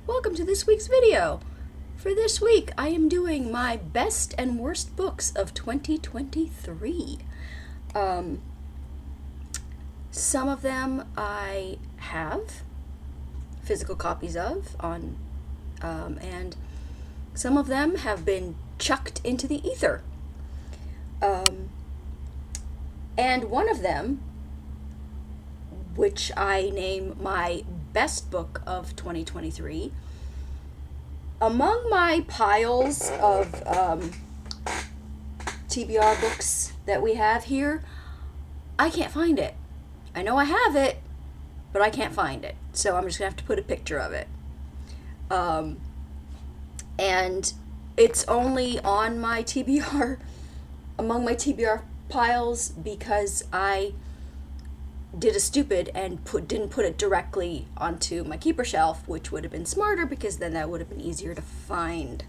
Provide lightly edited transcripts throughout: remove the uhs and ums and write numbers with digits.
Welcome to this week's video. For this week, I am doing my best and worst books of 2023. Some of them I have physical copies of and some of them have been chucked into the ether. And one of them, which I name my best book of 2023, among my piles of TBR books that we have here, I can't find it. I know I have it, but I can't find it. So I'm just going to have to put a picture of it. And it's only on my TBR, among my TBR piles, because I did a stupid and didn't put it directly onto my keeper shelf, which would have been smarter because then that would have been easier to find.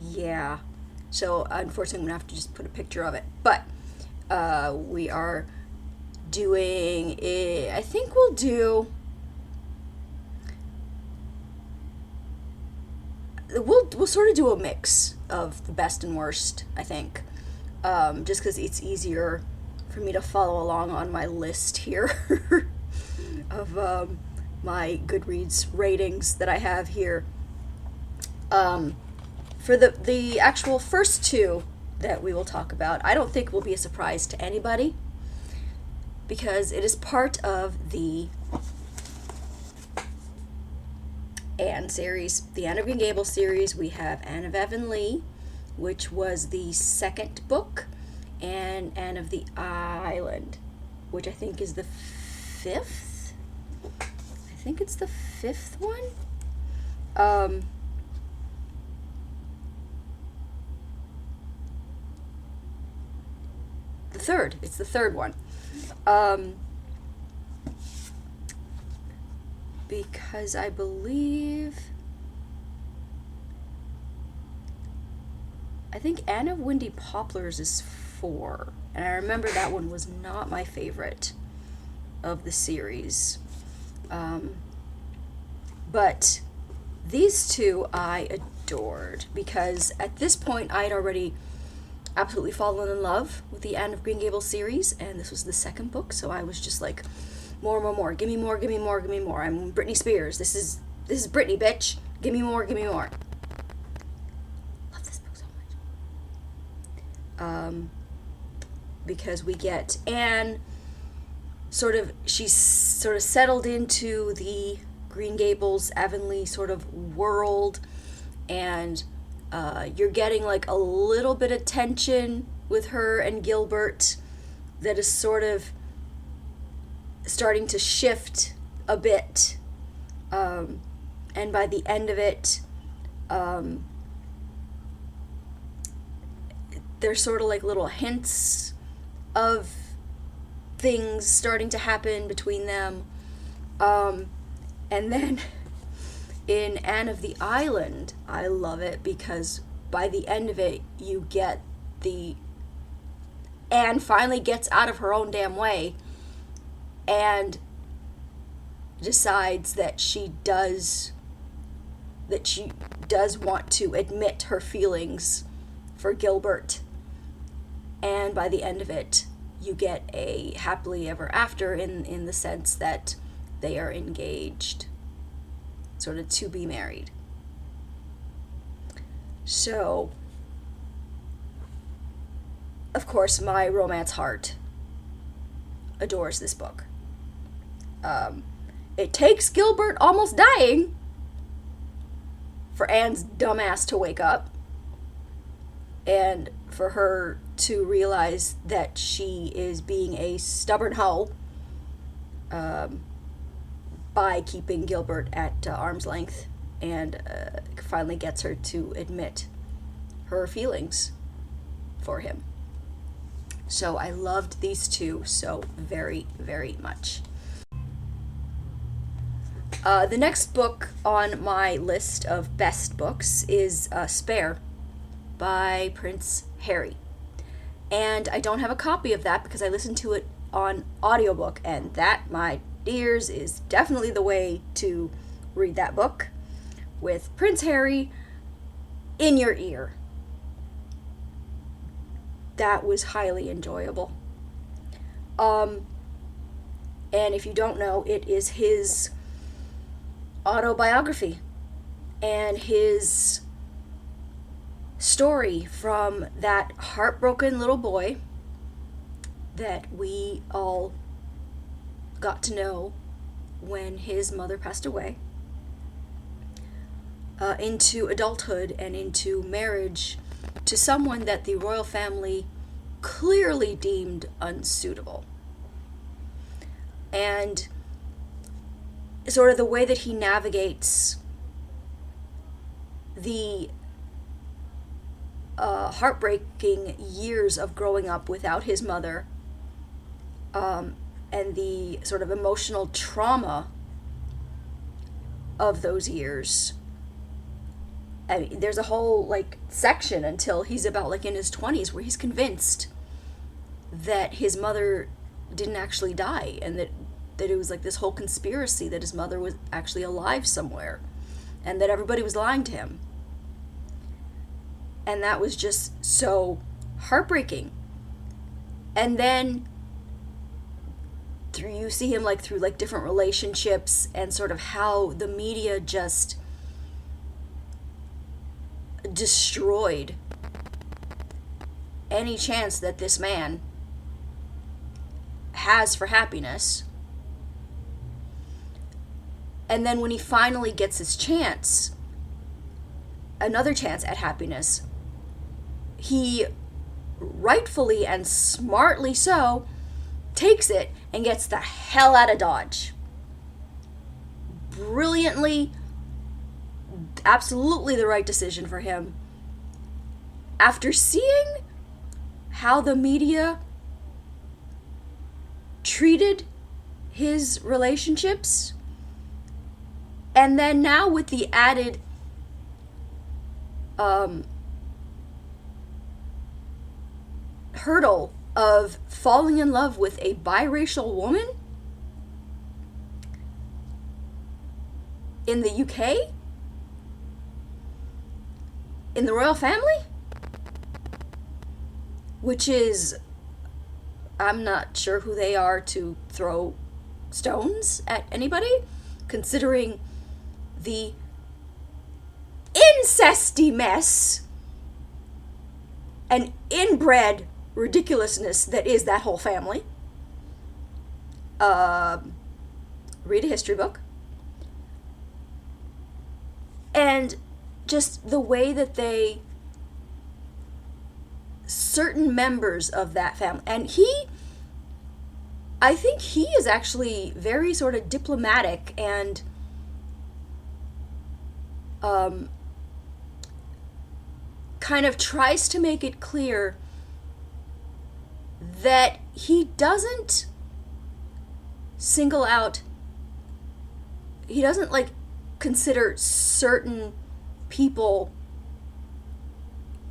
Yeah. So unfortunately, I'm gonna have to just put a picture of it. But we are doing it. I think we'll do. We'll sort of do a mix of the best and worst. I think, just because it's easier for me to follow along on my list here of my Goodreads ratings that I have here. For the actual first two that we will talk about, I don't think will be a surprise to anybody because it is part of the Anne series, the Anne of Green Gables series. We have Anne of Avonlea, which was the second book, and Anne of the Island, which I think is the fifth. I think it's the fifth one. The third. It's the third one. Because I believe, I think Anne of Windy Poplars is 4, and I remember that one was not my favorite of the series. But these two I adored because at this point I had already absolutely fallen in love with the Anne of Green Gables series, and this was the second book, so I was just like, more, give me more, give me more, give me more. I'm Britney Spears. This is Britney, bitch. Give me more, give me more. Love this book so much. Because we get Anne she's sort of settled into the Green Gables, Avonlea sort of world, and you're getting like a little bit of tension with her and Gilbert that is sort of starting to shift a bit, and by the end of it, there's sort of like little hints of things starting to happen between them, and then in Anne of the Island, I love it because by the end of it, you get Anne finally gets out of her own damn way and decides that she does want to admit her feelings for Gilbert. And by the end of it, you get a happily ever after in the sense that they are engaged, sort of to be married. So, of course, my romance heart adores this book. It takes Gilbert almost dying for Anne's dumbass to wake up and for her to realize that she is being a stubborn hoe by keeping Gilbert at arm's length, and finally gets her to admit her feelings for him. So I loved these two so very, very much. The next book on my list of best books is Spare by Prince Harry. And I don't have a copy of that because I listened to it on audiobook, and that, my Winged Ears is definitely the way to read that book, with Prince Harry in your ear. That was highly enjoyable. And if you don't know, it is his autobiography and his story from that heartbroken little boy that we all got to know when his mother passed away, into adulthood and into marriage to someone that the royal family clearly deemed unsuitable. And sort of the way that he navigates the heartbreaking years of growing up without his mother, and the sort of emotional trauma of those years. I mean, there's a whole section until he's about in his 20s where he's convinced that his mother didn't actually die, and that it was this whole conspiracy that his mother was actually alive somewhere, and that everybody was lying to him. And that was just so heartbreaking. And then you see him through different relationships, and sort of how the media just destroyed any chance that this man has for happiness. And then when he finally gets his chance, another chance at happiness, he rightfully and smartly so takes it and gets the hell out of Dodge. Brilliantly, absolutely the right decision for him. After seeing how the media treated his relationships, and then now with the added hurdle of falling in love with a biracial woman in the UK, in the royal family, which is, I'm not sure who they are to throw stones at anybody, considering the incesty mess and inbred ridiculousness that is that whole family. Read a history book. And just the way that certain members of that family, and I think he is actually very sort of diplomatic and kind of tries to make it clear that he doesn't single out, he doesn't consider certain people,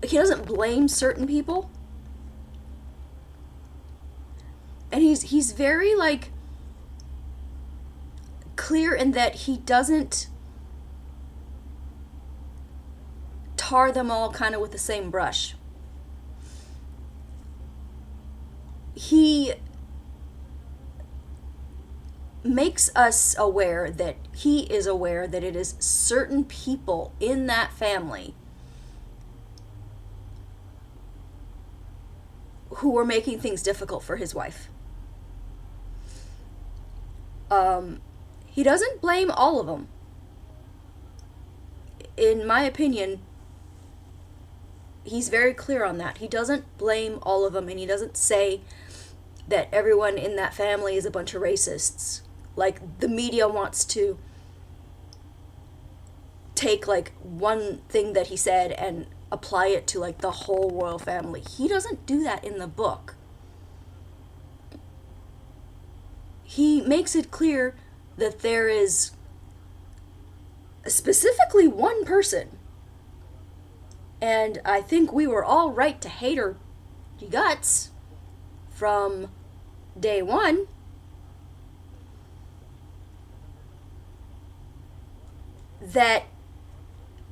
he doesn't blame certain people, and he's very clear in that he doesn't tar them all kind of with the same brush. He makes us aware that he is aware that it is certain people in that family who were making things difficult for his wife. He doesn't blame all of them. In my opinion, he's very clear on that. He doesn't blame all of them, and he doesn't say that everyone in that family is a bunch of racists. The media wants to take one thing that he said and apply it to the whole royal family. He doesn't do that in the book. He makes it clear that there is specifically one person, and I think we were all right to hate her guts from day one, that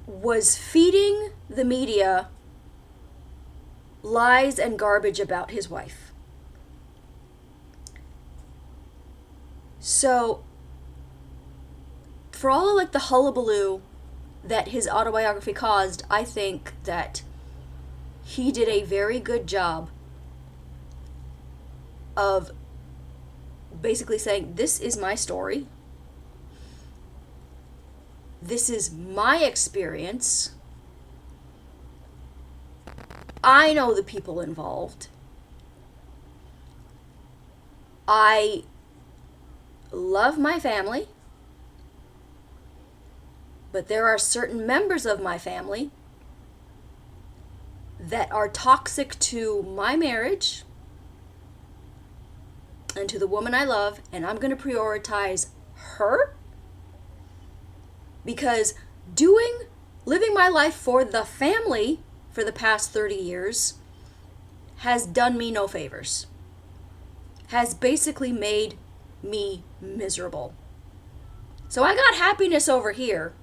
was feeding the media lies and garbage about his wife. So, for all of like the hullabaloo that his autobiography caused, I think that he did a very good job of basically saying, this is my story. This is my experience. I know the people involved. I love my family. But there are certain members of my family that are toxic to my marriage and to the woman I love, and I'm going to prioritize her because living my life for the family for the past 30 years has done me no favors, has basically made me miserable. So I got happiness over here.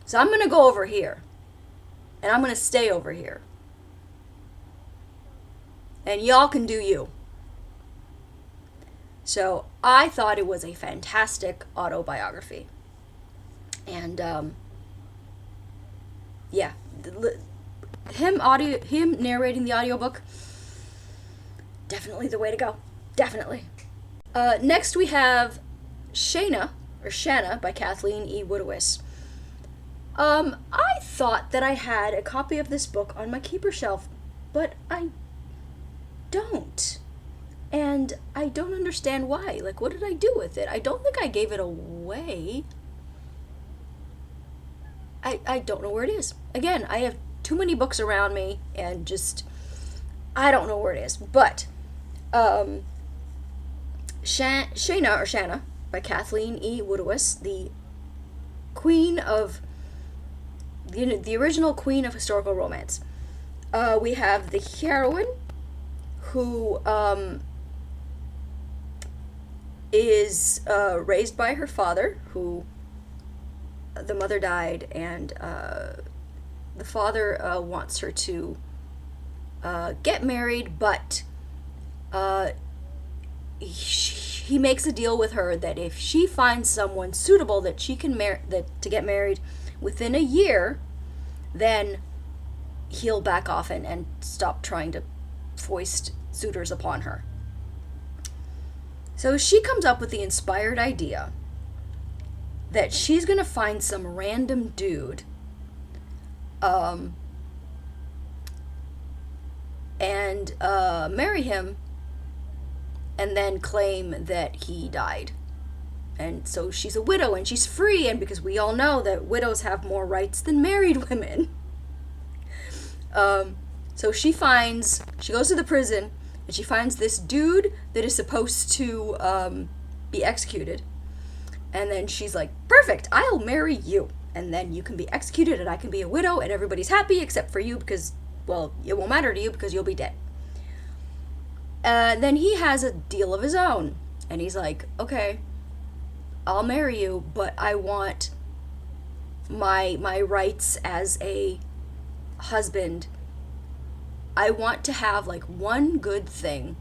So I'm going to go over here. And I'm going to stay over here. And y'all can do you. So I thought it was a fantastic autobiography. And yeah, him narrating the audiobook, definitely the way to go. Definitely. Next we have Shanna by Kathleen E. Woodiwiss. I thought that I had a copy of this book on my keeper shelf, but I don't. And I don't understand why. Like, what did I do with it? I don't think I gave it away. I don't know where it is. Again, I have too many books around me, and just, I don't know where it is. But, Shanna by Kathleen E. Woodiwiss, the queen of, the original queen of historical romance. We have the heroine who is raised by her father, who the mother died, and the father wants her to get married, but he makes a deal with her that if she finds someone suitable that she can to get married within a year, then he'll back off and stop trying to foist suitors upon her. So she comes up with the inspired idea that she's going to find some random dude and marry him and then claim that he died. And so she's a widow and she's free, and because we all know that widows have more rights than married women. So she goes to the prison and she finds this dude that is supposed to be executed. And then she's like, perfect, I'll marry you. And then you can be executed and I can be a widow and everybody's happy except for you because, well, it won't matter to you because you'll be dead. Then he has a deal of his own. And he's like, okay, I'll marry you, but I want my rights as a husband. I want to have like one good thing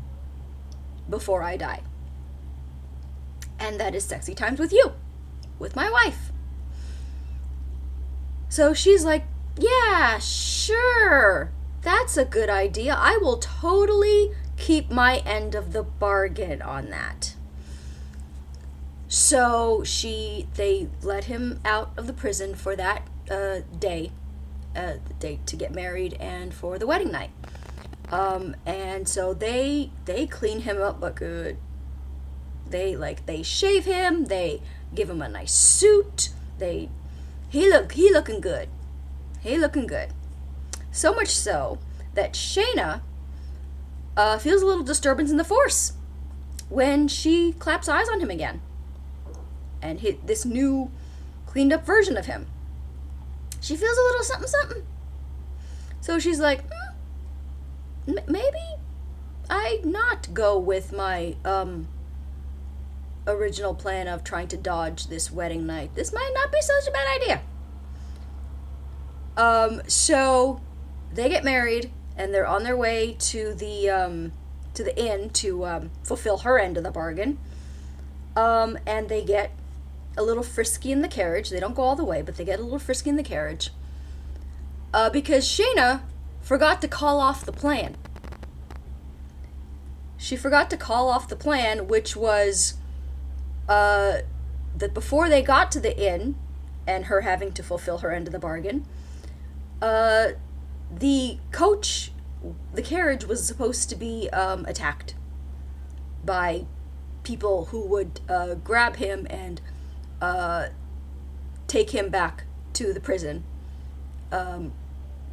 before I die. And that is sexy times with you, with my wife. So she's like, yeah, sure, that's a good idea. I will totally keep my end of the bargain on that. So they let him out of the prison for that day to get married and for the wedding night. And so they clean him up but good. They shave him, they give him a nice suit, he looking good. He looking good. So much so that Shayna feels a little disturbance in the force when she claps eyes on him again. And hit this new cleaned up version of him. She feels a little something. So she's like, maybe I not go with my original plan of trying to dodge this wedding night. This might not be such a bad idea. So they get married and they're on their way to the inn to fulfill her end of the bargain. And they get a little frisky in the carriage. They don't go all the way, but they get a little frisky in the carriage. Because Shayna forgot to call off the plan. She forgot to call off the plan, which was that before they got to the inn, and her having to fulfill her end of the bargain, the coach, the carriage was supposed to be attacked by people who would grab him and take him back to the prison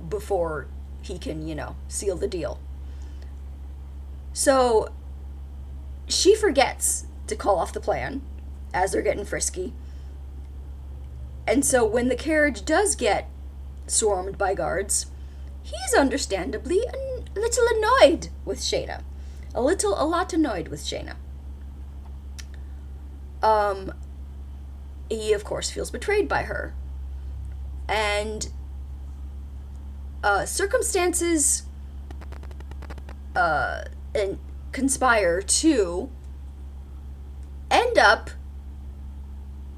before he can, seal the deal. So she forgets to call off the plan as they're getting frisky. And so when the carriage does get swarmed by guards, he's understandably a little annoyed with Shayna. A lot annoyed with Shayna. He, of course, feels betrayed by her. And circumstances and conspire to end up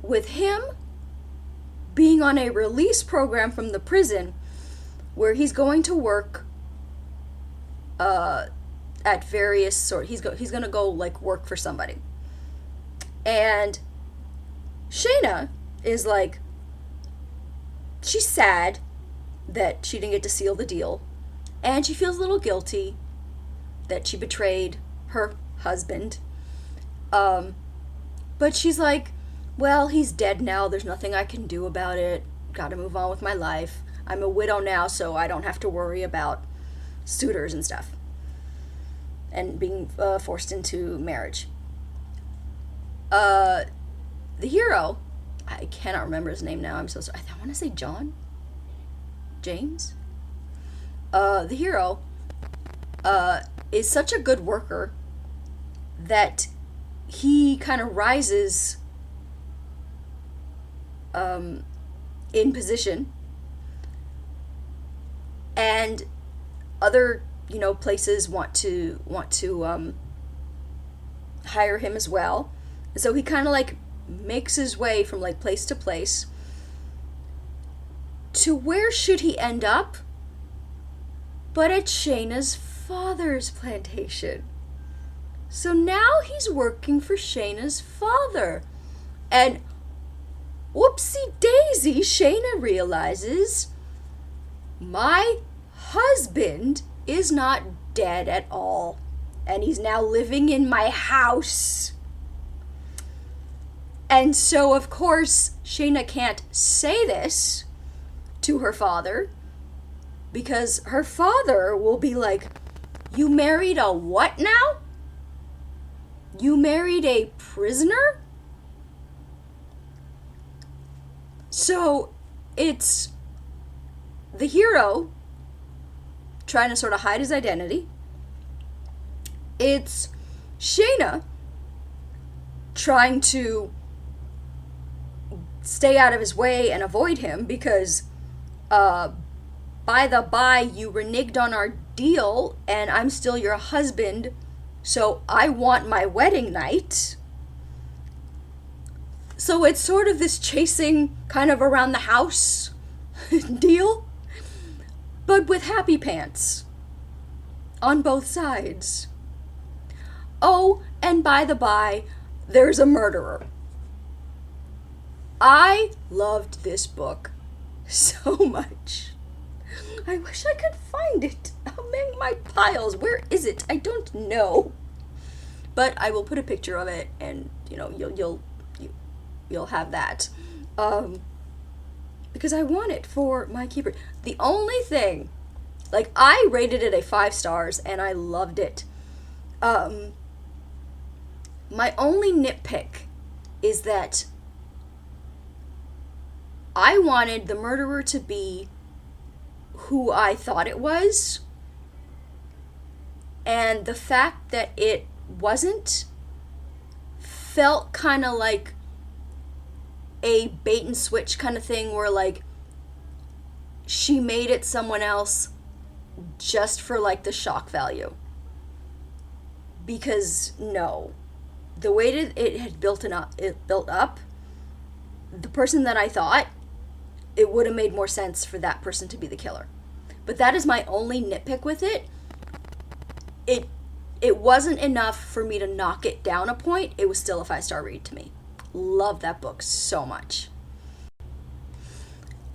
with him being on a release program from the prison where he's going to work at various he's going to go work for somebody. And Shayna is she's sad that she didn't get to seal the deal, and she feels a little guilty that she betrayed her husband. But she's like, well, he's dead now. There's nothing I can do about it. Gotta move on with my life. I'm a widow now, so I don't have to worry about suitors and stuff. And being forced into marriage. The hero, I cannot remember his name now. I'm so sorry. I want to say John? James? The hero is such a good worker that he kind of rises in position, and other places want to hire him as well. So he kind of makes his way from place to place to where should he end up but at Shayna's father's plantation. So now he's working for Shayna's father. And whoopsie daisy, Shayna realizes my husband is not dead at all. And he's now living in my house. And so, of course, Shayna can't say this to her father because her father will be like, you married a what now? You married a prisoner? So it's the hero trying to sort of hide his identity. It's Shayna trying to stay out of his way and avoid him because, by the by, you reneged on our deal and I'm still your husband, so I want my wedding night. So it's sort of this chasing kind of around the house deal, but with happy pants on both sides. Oh, and by the by, there's a murderer. I loved this book so much. I wish I could find it among my piles. Where is it? I don't know. But I will put a picture of it, and you'll have that. Because I want it for my keeper. The only thing, I rated it a 5 stars, and I loved it. My only nitpick is that I wanted the murderer to be who I thought it was, and the fact that it wasn't felt kind of like a bait and switch kind of thing where like she made it someone else just for like the shock value. Because no, the way that it had built up, the person that I thought, it would have made more sense for that person to be the killer. But that is my only nitpick with it. It wasn't enough for me to knock it down a point. It was still a 5-star read to me. Love that book so much.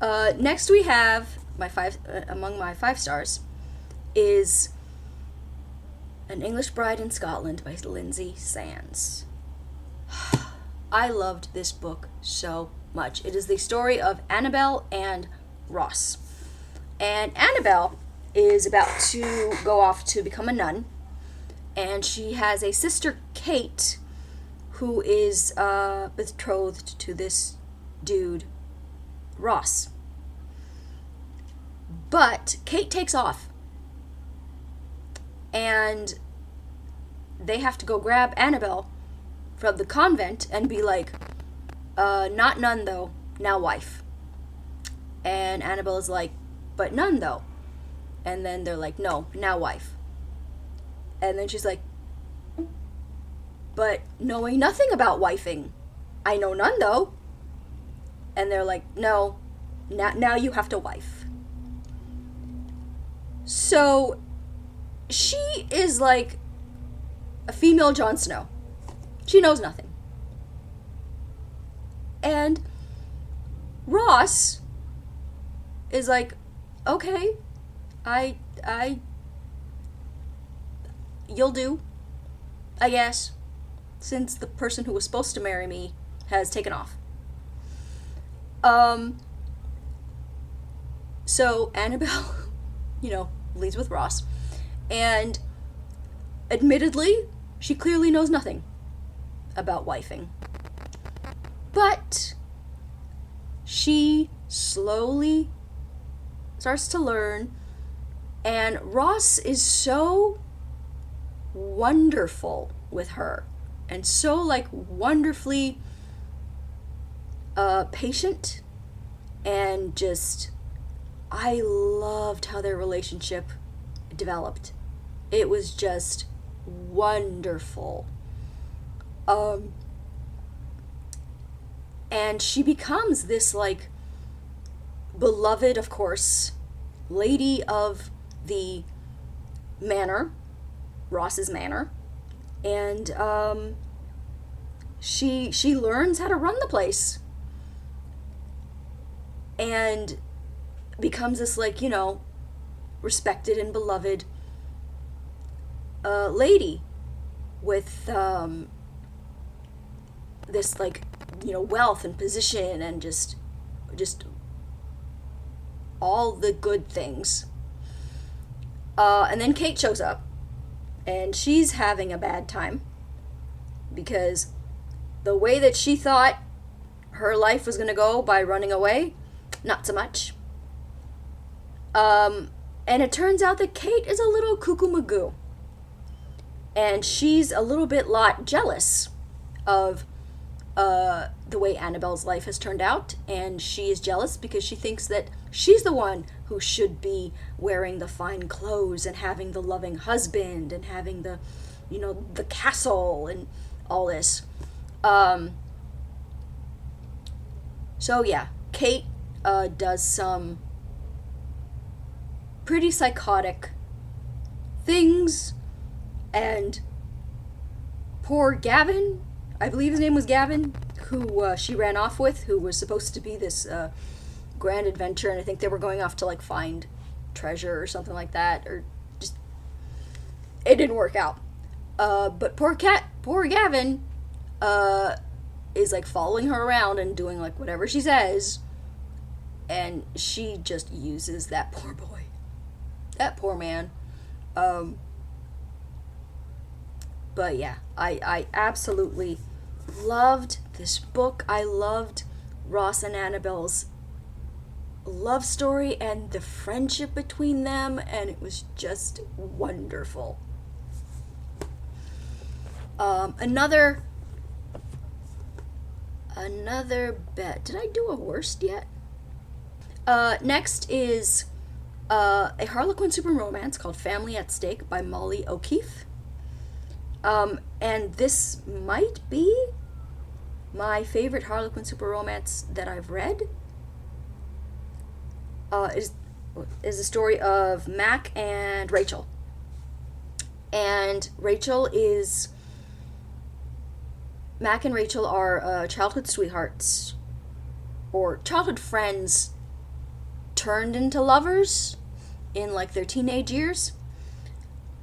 Next we have among my 5 stars is An English Bride in Scotland by Lindsay Sands. I loved this book so much. It is the story of Annabelle and Ross. And Annabelle is about to go off to become a nun. And she has a sister, Kate, who is betrothed to this dude, Ross. But Kate takes off. And they have to go grab Annabelle from the convent and be like, not nun though, now wife. And Annabelle is like, but nun though. And then they're like, no, now wife. And then she's like, but knowing nothing about wifing, I know none though. And they're like, no, now you have to wife. So she is like a female Jon Snow. She knows nothing. And Ross is like, okay, you'll do, I guess, since the person who was supposed to marry me has taken off. So Annabelle, leads with Ross. And admittedly, she clearly knows nothing about wifing. But she slowly starts to learn, and Ross is so wonderful with her and so like wonderfully patient, and just I loved how their relationship developed. It was just wonderful. And she becomes this like beloved, of course, lady of the manor, Ross's manor, and she learns how to run the place and becomes this like respected and beloved lady with this like wealth and position and just all the good things. And then Kate shows up, and she's having a bad time because the way that she thought her life was going to go by running away, not so much. And it turns out that Kate is a little cuckoo magoo, and she's a little bit jealous of the way Annabelle's life has turned out, and she is jealous because she thinks that she's the one who should be wearing the fine clothes and having the loving husband and having the the castle and all this. So yeah, Kate does some pretty psychotic things, and poor Gavin, I believe his name was Gavin, who she ran off with, who was supposed to be this grand adventure, and I think they were going off to like find treasure or something like that, or just it didn't work out. But poor Gavin is like following her around and doing like whatever she says, and she just uses that poor boy, that poor man. But yeah, I absolutely loved this book. I loved Ross and Annabelle's love story and the friendship between them, and it was just wonderful. Another Another bet. Did I do a worst yet? Next is a Harlequin super romance called Family at Stake by Molly O'Keefe. And this might be my favorite Harlequin super romance that I've read. Is the story of Mac and Rachel. And Mac and Rachel are childhood sweethearts, or childhood friends turned into lovers in like their teenage years.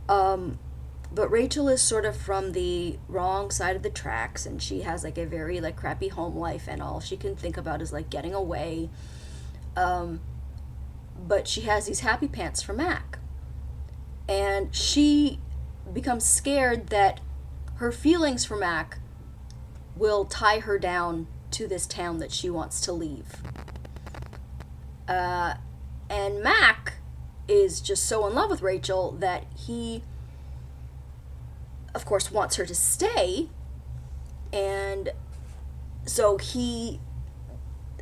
But Rachel is sort of from the wrong side of the tracks, and she has like a very like crappy home life, and all she can think about is like getting away. But she has these happy pants for Mac, and she becomes scared that her feelings for Mac will tie her down to this town that she wants to leave. And Mac is just so in love with Rachel that he, of course, wants her to stay, and so he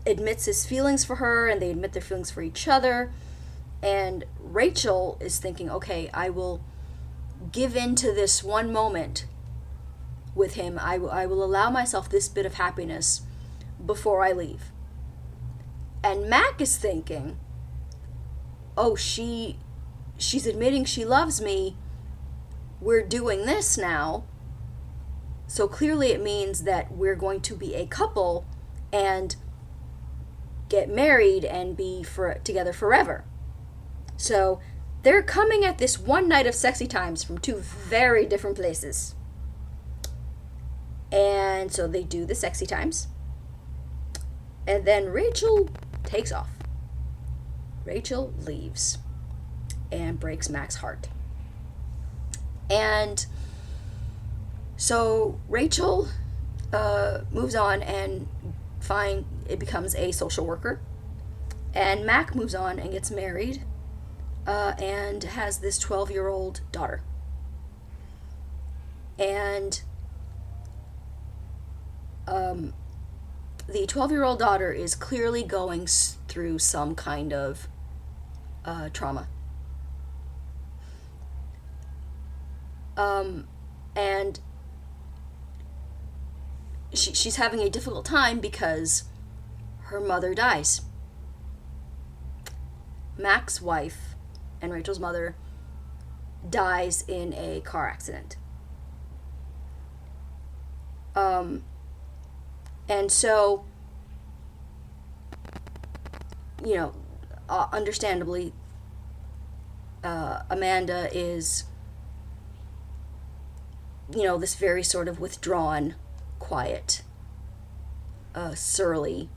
admits his feelings for her, and they admit their feelings for each other. And Rachel is thinking, okay, I will give in to this one moment with him. I will allow myself this bit of happiness before I leave. And Mac is thinking, oh, she's admitting she loves me. We're doing this now. So clearly it means that we're going to be a couple and get married and be together forever. So they're coming at this one night of sexy times from two very different places. And so they do the sexy times. And then Rachel takes off. Rachel leaves and breaks Mac's heart. And so Rachel moves on and it becomes a social worker. And Mac moves on and gets married and has this 12-year-old daughter. And the 12-year-old daughter is clearly going through some kind of trauma. And she's having a difficult time because her mother dies. Mac's wife and Rachel's mother dies in a car accident. And so, understandably, Amanda is, this very sort of withdrawn, quiet, surly,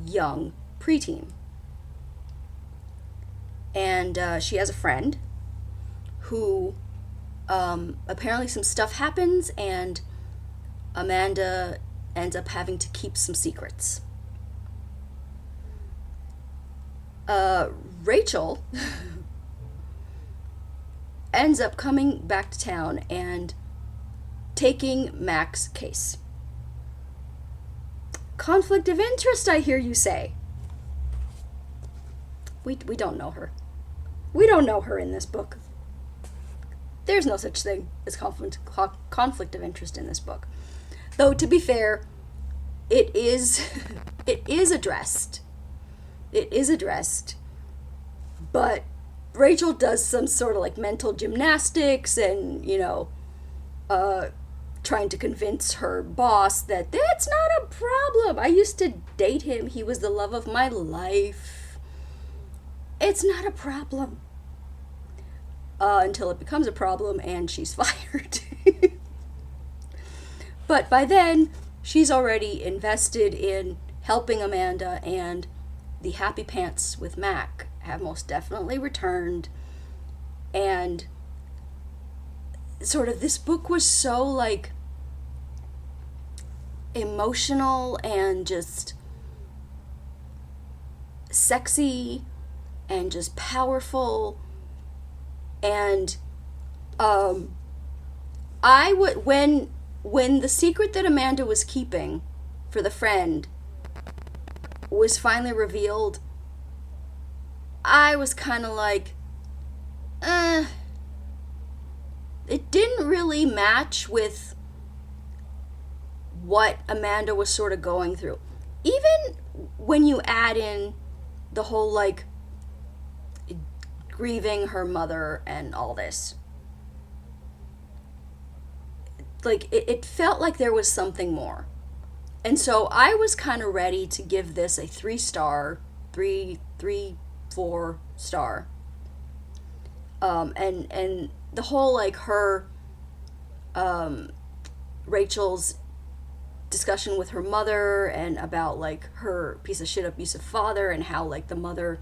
young preteen. And she has a friend who, apparently some stuff happens, and Amanda ends up having to keep some secrets. Rachel ends up coming back to town and taking Mac's case. Conflict of interest, I hear you say. We don't know her. We don't know her in this book. There's no such thing as conflict of interest in this book. Though, to be fair, it is addressed. It is addressed. But Rachel does some sort of like mental gymnastics and, trying to convince her boss that that's not a problem. I used to date him. He was the love of my life. It's not a problem. Until it becomes a problem and she's fired. But by then, she's already invested in helping Amanda, and the happy pants with Mac have most definitely returned. And sort of this book was so like emotional and just sexy and just powerful. And when when the secret that Amanda was keeping for the friend was finally revealed, I was kind of like, it didn't really match with what Amanda was sort of going through. Even when you add in the whole, like, grieving her mother and all this, like, it felt like there was something more. And so I was kind of ready to give this a 3-star, 4 star. And the whole, like, her, Rachel's discussion with her mother and about, like, her piece of shit abusive father, and how, like, the mother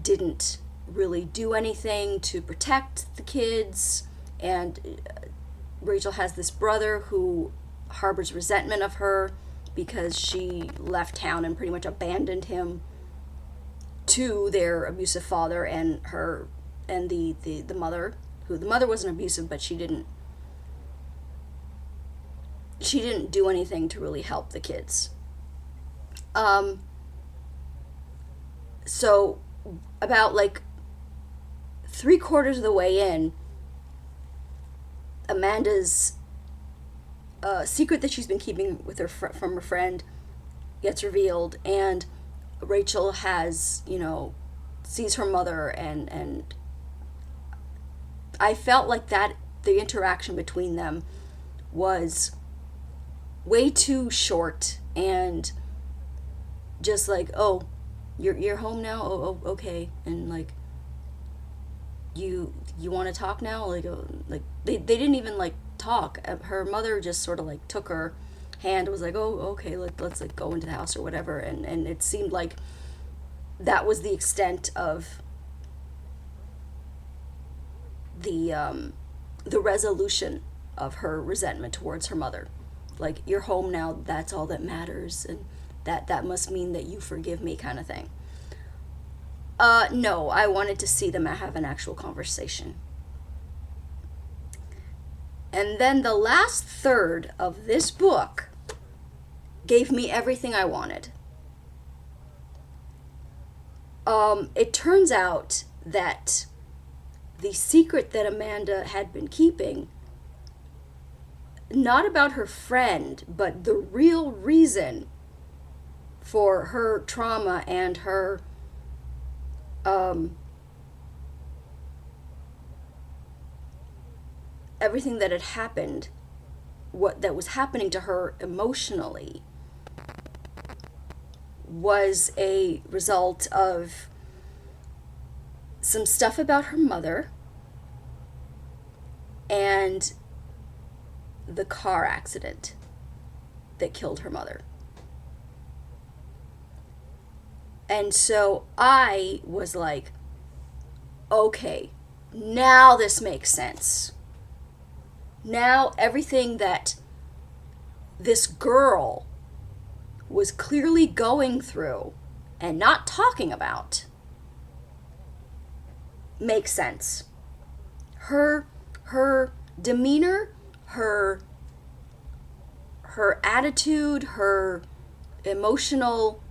didn't really do anything to protect the kids, and Rachel has this brother who harbors resentment of her because she left town and pretty much abandoned him to their abusive father and her and the mother, who the mother wasn't abusive, but she didn't do anything to really help the kids. So about, like, 3/4 of the way in, Amanda's secret that she's been keeping with her from her friend gets revealed, and Rachel has, sees her mother, and I felt like that the interaction between them was way too short, and just like, oh, you're home now? Oh, okay. And, like, you want to talk now? Like, they didn't even, like, talk. Her mother just sort of, like, took her hand and was like, oh, okay, let's like, go into the house or whatever. And it seemed like that was the extent of the resolution of her resentment towards her mother. Like, you're home now, that's all that matters, and that must mean that you forgive me, kind of thing. No, I wanted to see them have an actual conversation. And then the last third of this book gave me everything I wanted. It turns out that the secret that Amanda had been keeping, not about her friend, but the real reason for her trauma and her everything that had happened, what that was happening to her emotionally, was a result of some stuff about her mother and the car accident that killed her mother. And so I was like, okay, now this makes sense. Now everything that this girl was clearly going through and not talking about makes sense. Her demeanor, her attitude, her emotional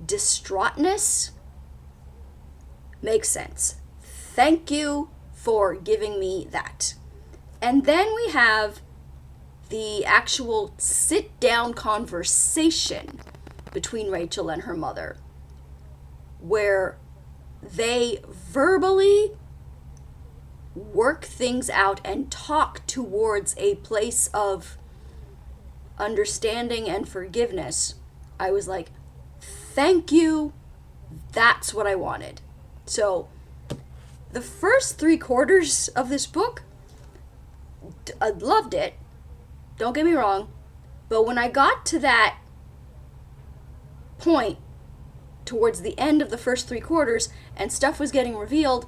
distraughtness makes sense. Thank you for giving me that. And then we have the actual sit-down conversation between Rachel and her mother, where they verbally work things out and talk towards a place of understanding and forgiveness. I was like, thank you, that's what I wanted. So the first 3/4 of this book, I loved it, don't get me wrong, but when I got to that point towards the end of the first 3/4 and stuff was getting revealed,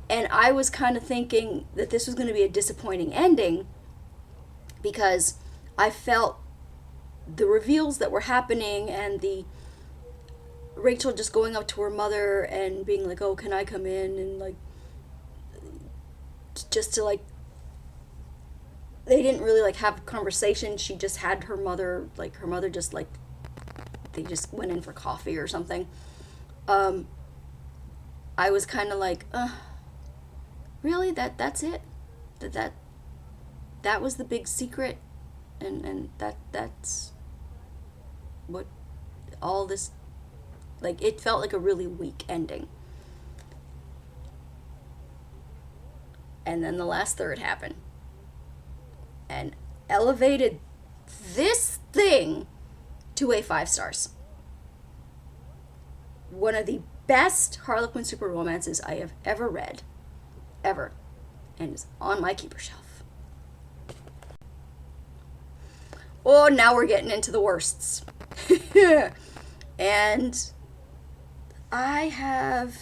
and I was kind of thinking that this was going to be a disappointing ending, because I felt the reveals that were happening and the Rachel just going up to her mother and being like, oh, can I come in, and like just to like they didn't really like have a conversation. She just had her mother just like, they just went in for coffee or something. Um, I was kind of like, really? That's it? That that was the big secret, and that's what all this, like, it felt like a really weak ending. And then the last third happened and elevated this thing to a 5 stars. One of the best Harlequin super romances I have ever read, ever, and is on my keeper shelf. Oh, now we're getting into the worsts. And I have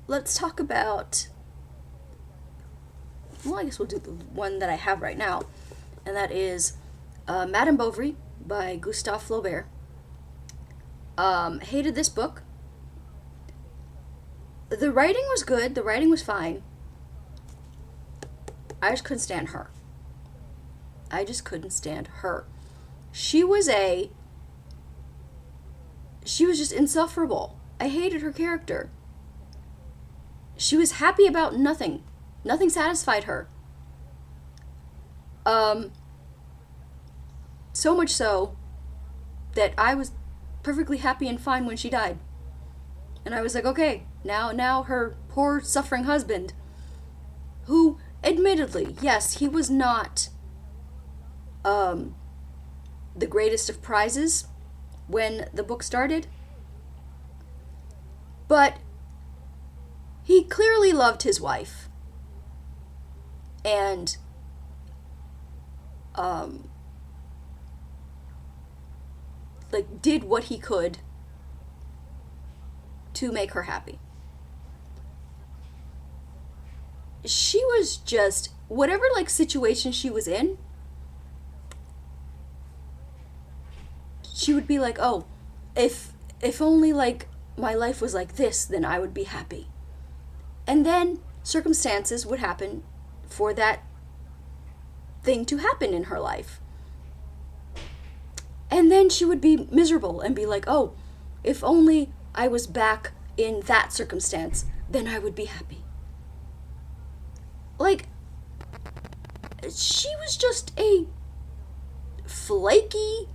let's talk about, well, I guess we'll do the one that I have right now, and that is Madame Bovary by Gustave Flaubert. Hated this book. The writing was good, the writing was fine. I just couldn't stand her. I just couldn't stand her. She was just insufferable. I hated her character. She was happy about nothing. Nothing satisfied her. So much so that I was perfectly happy and fine when she died. And I was like, okay, now her poor suffering husband, who admittedly, yes, he was not the greatest of prizes when the book started, but he clearly loved his wife, and like did what he could to make her happy. She was just, whatever like situation she was in, she would be like, oh, if only like my life was like this, then I would be happy. And then circumstances would happen for that thing to happen in her life. And then she would be miserable and be like, oh, if only I was back in that circumstance, then I would be happy. Like, she was just a flaky,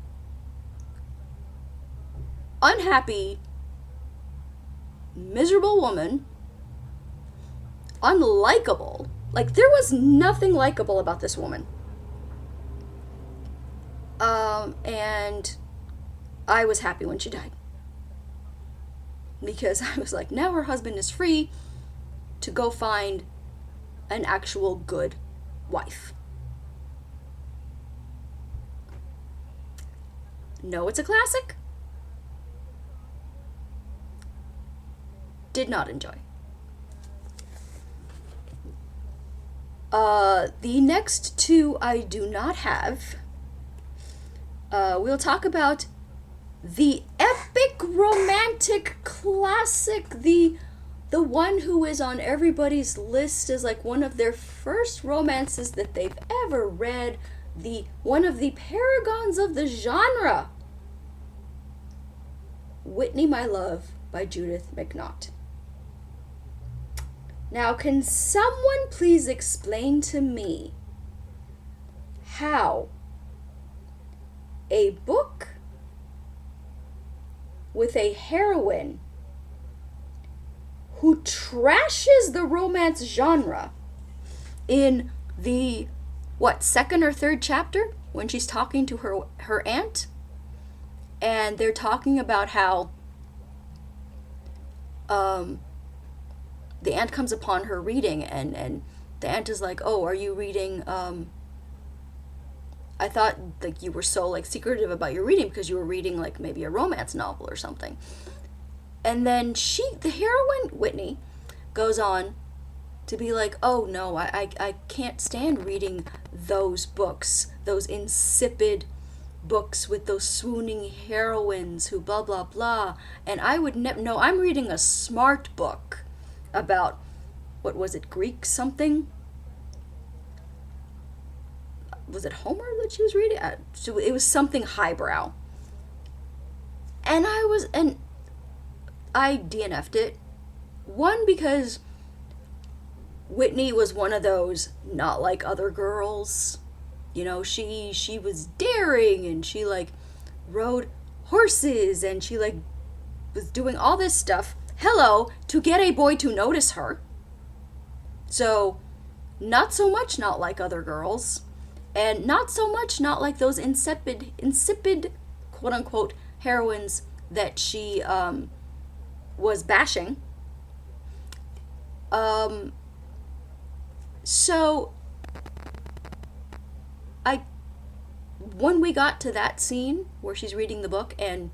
unhappy, miserable woman. Unlikable. Like, there was nothing likable about this woman. And I was happy when she died. Because I was like, now her husband is free to go find an actual good wife. No, it's a classic. Did not enjoy. The next two I do not have. We'll talk about the epic romantic classic, the one who is on everybody's list as like one of their first romances that they've ever read, the one of the paragons of the genre, Whitney, My Love by Judith McNaught. Now, can someone please explain to me how a book with a heroine who trashes the romance genre in the, second or third chapter, when she's talking to her aunt, and they're talking about how the aunt comes upon her reading, and the aunt is like, oh, are you reading, I thought like you were so like secretive about your reading because you were reading like maybe a romance novel or something. And then the heroine, Whitney, goes on to be like, oh no, I can't stand reading those books, those insipid books with those swooning heroines who blah blah blah. And I would never, no, I'm reading a smart book. about, what was it, Greek something? Was it Homer that she was reading? So it was something highbrow. And I DNF'd it. One, because Whitney was one of those not like other girls. You know, she was daring, and she like rode horses, and she like was doing all this stuff. Hello, to get a boy to notice her. So, not so much not like other girls, and not so much not like those insipid quote unquote heroines that she was bashing. So when we got to that scene where she's reading the book and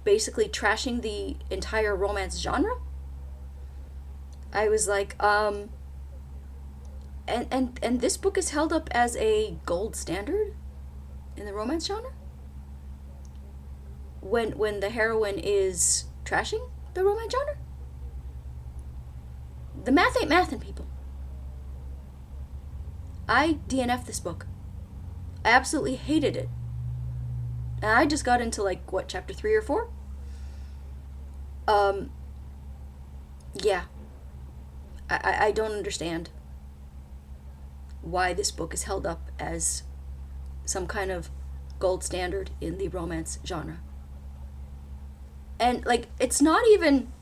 basically trashing the entire romance genre, I was like, and this book is held up as a gold standard in the romance genre? When the heroine is trashing the romance genre? The math ain't mathin', people. I DNF'd this book. I absolutely hated it. And I just got into, like, what, chapter 3 or 4? Yeah. I don't understand why this book is held up as some kind of gold standard in the romance genre. And, like, it's not even...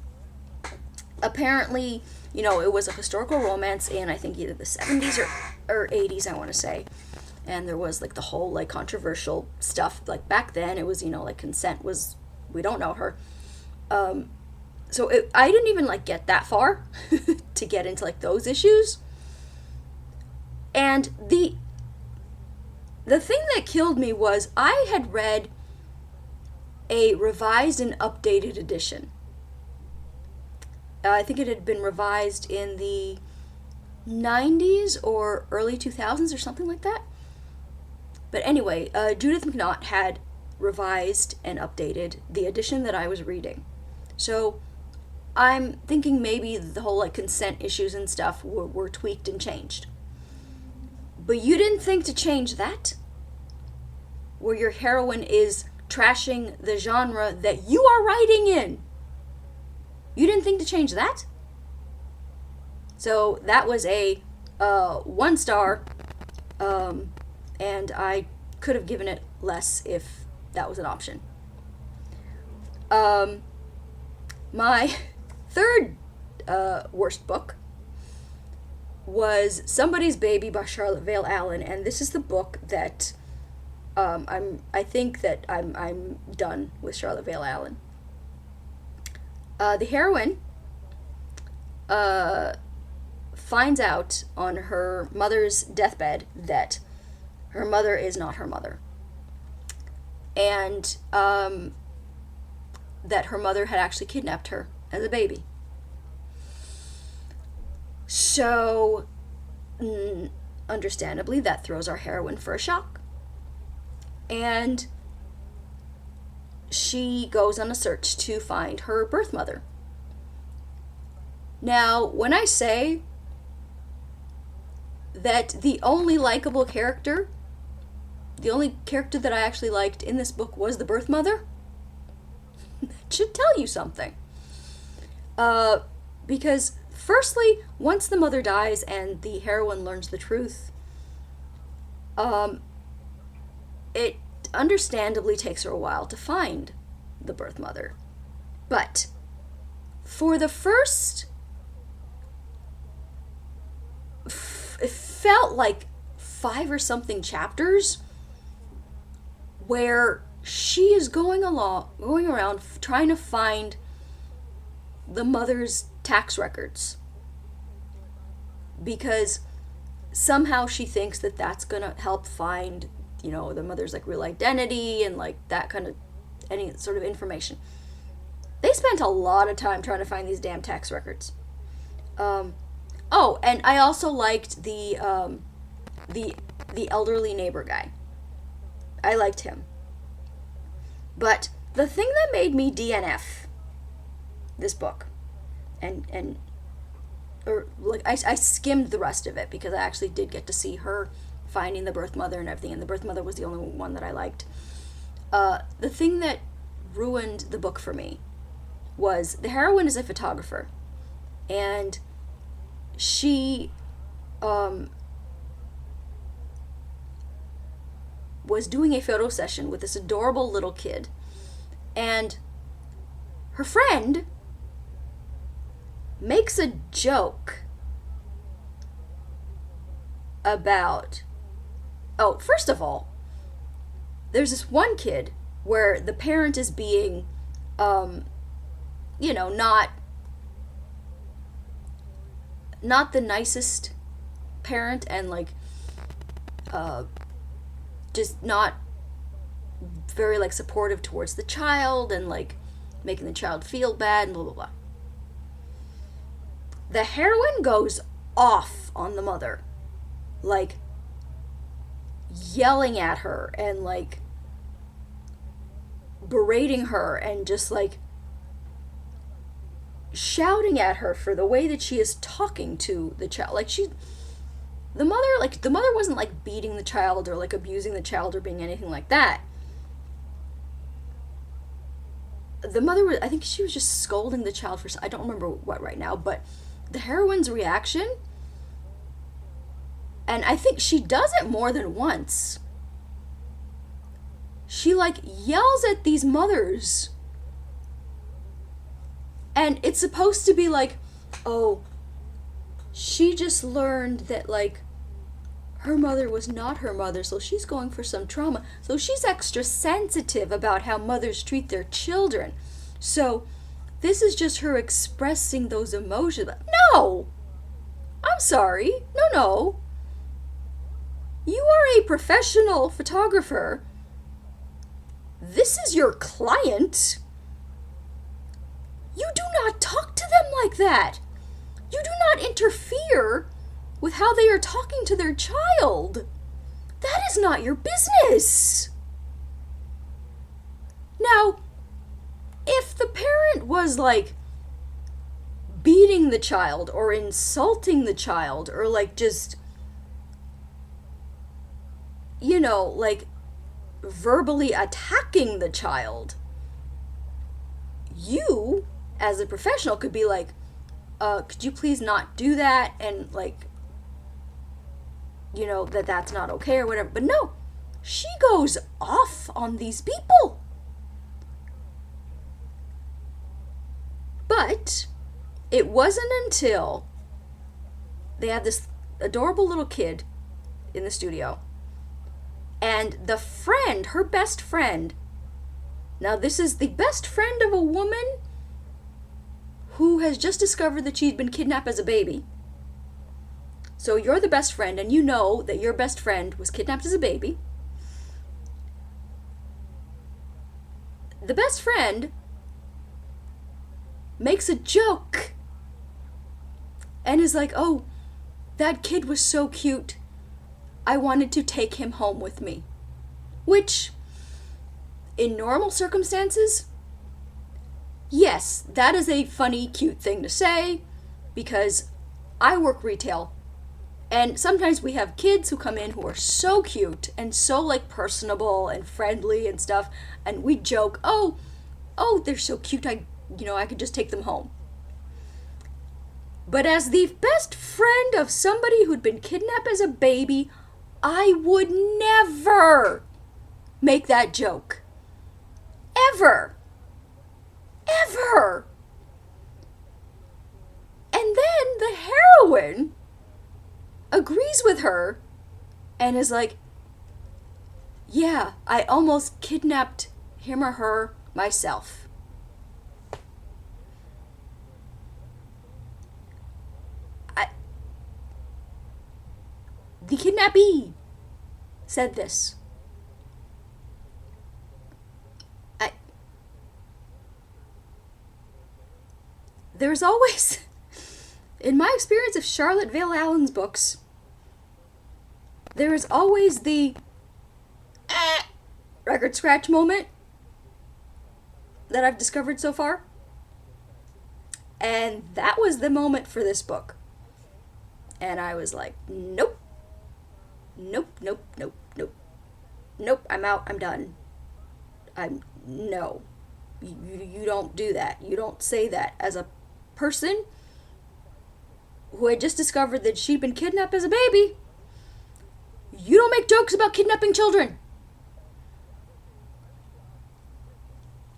Apparently, you know, it was a historical romance in, I think, either the 70s or 80s, I want to say. And there was, like, the whole, like, controversial stuff. Like, back then, it was, you know, like, consent was... We don't know her. So I didn't even, like, get that far to get into, like, those issues. And the thing that killed me was I had read a revised and updated edition. I think it had been revised in the 90s or early 2000s or something like that. But anyway, Judith McNaught had revised and updated the edition that I was reading. So I'm thinking maybe the whole like consent issues and stuff were tweaked and changed. But you didn't think to change that? Where your heroine is trashing the genre that you are writing in. You didn't think to change that? So that was a 1 star, and I could have given it less if that was an option. My third worst book was Somebody's Baby by Charlotte Vale Allen, and this is the book that I think that I'm done with Charlotte Vale Allen. The heroine finds out on her mother's deathbed that her mother is not her mother. And that her mother had actually kidnapped her as a baby. So, understandably, that throws our heroine for a shock. And she goes on a search to find her birth mother. Now, when I say that the only likable character, the only character that I actually liked in this book was the birth mother, that should tell you something. Because, firstly, once the mother dies and the heroine learns the truth, it understandably takes her a while to find the birth mother. But for the first, it felt like 5 or something chapters where she is going around trying to find the mother's tax records, because somehow she thinks that that's gonna help find, you know, the mother's like real identity and like that kind of any sort of information. They spent a lot of time trying to find these damn tax records. Oh, and I also liked the elderly neighbor guy. I liked him. But the thing that made me DNF this book, and or like I skimmed the rest of it because I actually did get to see her finding the birth mother and everything, and the birth mother was the only one that I liked. The thing that ruined the book for me was the heroine is a photographer, and she was doing a photo session with this adorable little kid, and her friend makes a joke about, oh, first of all, there's this one kid where the parent is being, not the nicest parent, and like, just not very like supportive towards the child, and like making the child feel bad and blah blah blah. The heroine goes off on the mother, like yelling at her and like berating her and just like shouting at her for the way that she is talking to the child. Like the mother wasn't like beating the child or like abusing the child or being anything like that. The mother, I think she was just scolding the child for, I don't remember what right now, but the heroine's reaction, and I think she does it more than once, she like yells at these mothers, and it's supposed to be like, oh, she just learned that like her mother was not her mother, so she's going for some trauma, so she's extra sensitive about how mothers treat their children, so this is just her expressing those emotions. No! I'm sorry. No. You are a professional photographer. This is your client. You do not talk to them like that. You do not interfere with how they are talking to their child. That is not your business. Now, if the parent was like beating the child or insulting the child or like just, like verbally attacking the child, you as a professional could be like, could you please not do that, and like, that's not okay or whatever. But no, she goes off on these people. But it wasn't until they had this adorable little kid in the studio, and the friend, her best friend, now this is the best friend of a woman who has just discovered that she'd been kidnapped as a baby. So you're the best friend, and you know that your best friend was kidnapped as a baby. The best friend makes a joke and is like, oh, that kid was so cute, I wanted to take him home with me. Which, in normal circumstances, yes, that is a funny, cute thing to say, because I work retail, and sometimes we have kids who come in who are so cute and so like personable and friendly and stuff, and we joke, oh, they're so cute, I could just take them home. But as the best friend of somebody who'd been kidnapped as a baby, I would never make that joke. Ever. Ever. And then the heroine agrees with her and is like, yeah, I almost kidnapped him or her myself. The kidnappee said this. There's always, in my experience of Charlotte Vale Allen's books, there is always the record scratch moment that I've discovered so far. And that was the moment for this book. And I was like, nope, nope, nope, nope, nope, nope, I'm out, I'm done. No. You don't do that. You don't say that. As a person who had just discovered that she'd been kidnapped as a baby, you don't make jokes about kidnapping children.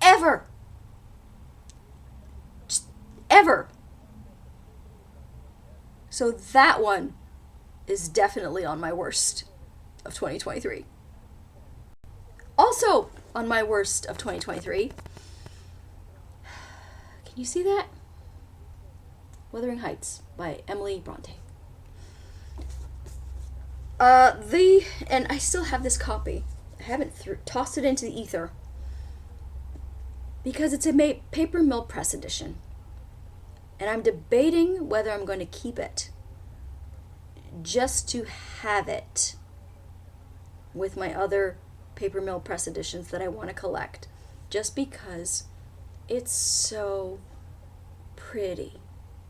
Ever. Just ever. So that one is definitely on my worst of 2023. Also on my worst of 2023, can you see that? Wuthering Heights by Emily Bronte. And I still have this copy. I haven't tossed it into the ether because it's a Paper Mill Press edition. And I'm debating whether I'm going to keep it just to have it with my other Paper Mill Press editions that I want to collect, just because it's so pretty.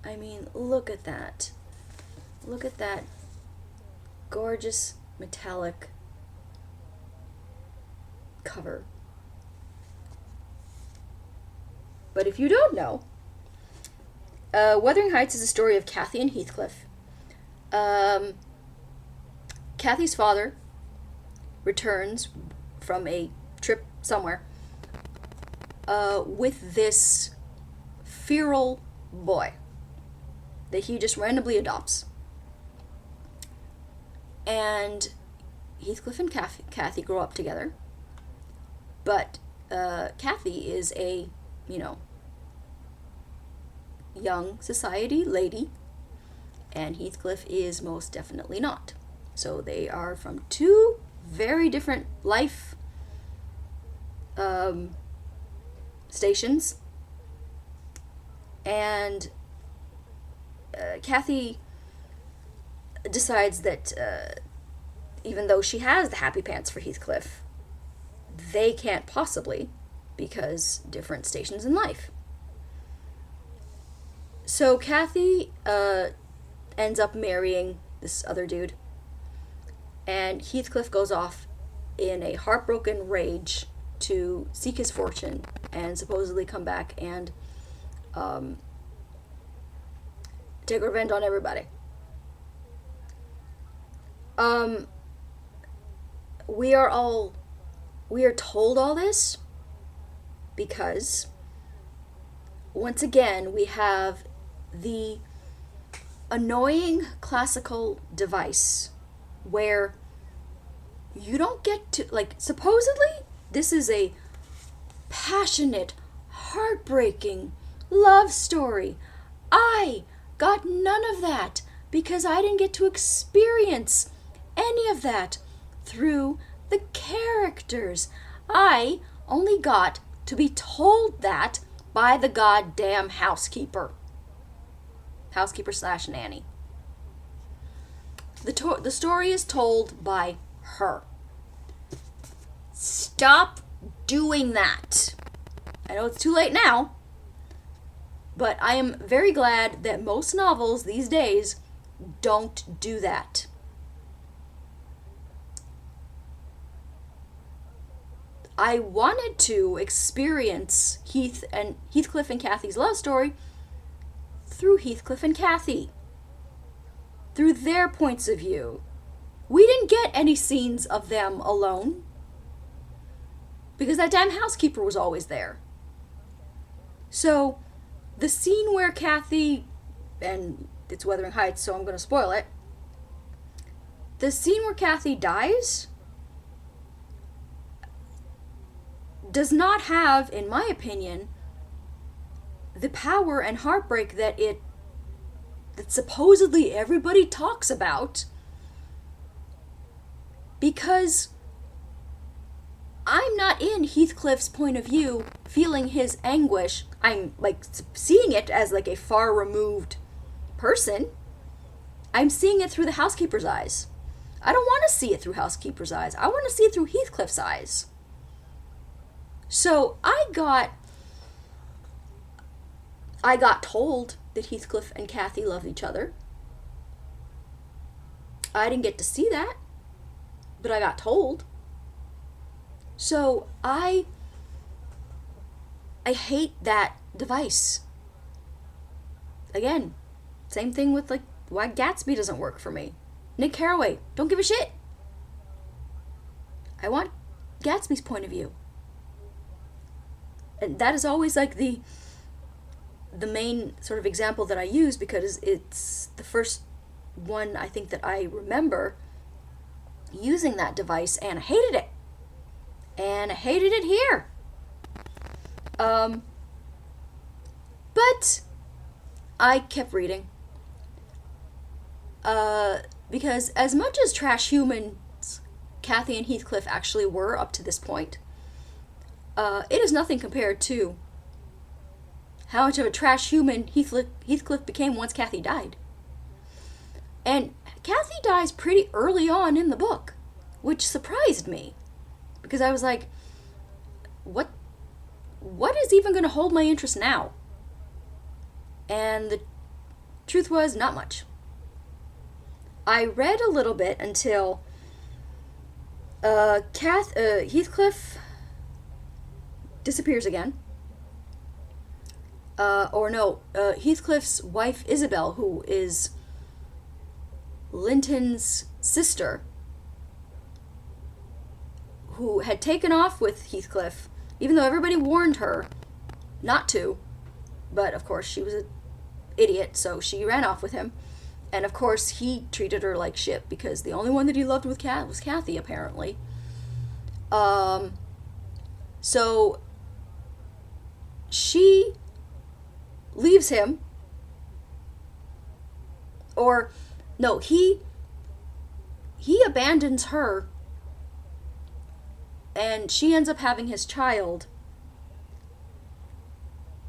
I mean, look at that. Look at that gorgeous metallic cover. But if you don't know, Wuthering Heights is a story of Kathy and Heathcliff. Kathy's father returns from a trip somewhere with this feral boy that he just randomly adopts. And Heathcliff and Kathy grow up together. But Kathy is a, young society lady, and Heathcliff is most definitely not. So they are from two very different life stations. And Kathy decides that even though she has the happy pants for Heathcliff, they can't possibly, because different stations in life. So Kathy ends up marrying this other dude, and Heathcliff goes off in a heartbroken rage to seek his fortune and supposedly come back and take revenge on everybody. We are told all this because once again we have the annoying classical device where you don't get to, supposedly this is a passionate, heartbreaking love story. I got none of that because I didn't get to experience any of that through the characters. I only got to be told that by the goddamn housekeeper / nanny. The story is told by her. Stop doing that. I know it's too late now, but I am very glad that most novels these days don't do that. I wanted to experience Heathcliff and Kathy's love story through Heathcliff and Kathy, through their points of view. We didn't get any scenes of them alone because that damn housekeeper was always there. So the scene where Kathy, and it's Wuthering Heights, so I'm going to spoil it. The scene where Kathy dies does not have, in my opinion, the power and heartbreak that supposedly everybody talks about, because I'm not in Heathcliff's point of view feeling his anguish. I'm seeing it as a far removed person. I'm seeing it through the housekeeper's eyes. I don't want to see it through housekeeper's eyes. I want to see it through Heathcliff's eyes. So I got told that Heathcliff and Kathy love each other. I didn't get to see that, but I got told. So I hate that device. Again, same thing with like why Gatsby doesn't work for me. Nick Carraway, don't give a shit. I want Gatsby's point of view. And that is always like the main sort of example that I use, because it's the first one I think that I remember using that device, and I hated it. And I hated it here. But I kept reading. Because as much as trash humans Cathy and Heathcliff actually were up to this point, it is nothing compared to how much of a trash human Heathcliff became once Cathy died. And Cathy dies pretty early on in the book, which surprised me, because I was like, what is even going to hold my interest now? And the truth was, not much. I read a little bit until Heathcliff disappears again. Heathcliff's wife Isabel, who is Linton's sister, who had taken off with Heathcliff, even though everybody warned her not to. But of course she was an idiot, so she ran off with him. And of course he treated her like shit, because the only one that he loved was Cathy, apparently. So she leaves him. Or no, he abandons her, and she ends up having his child.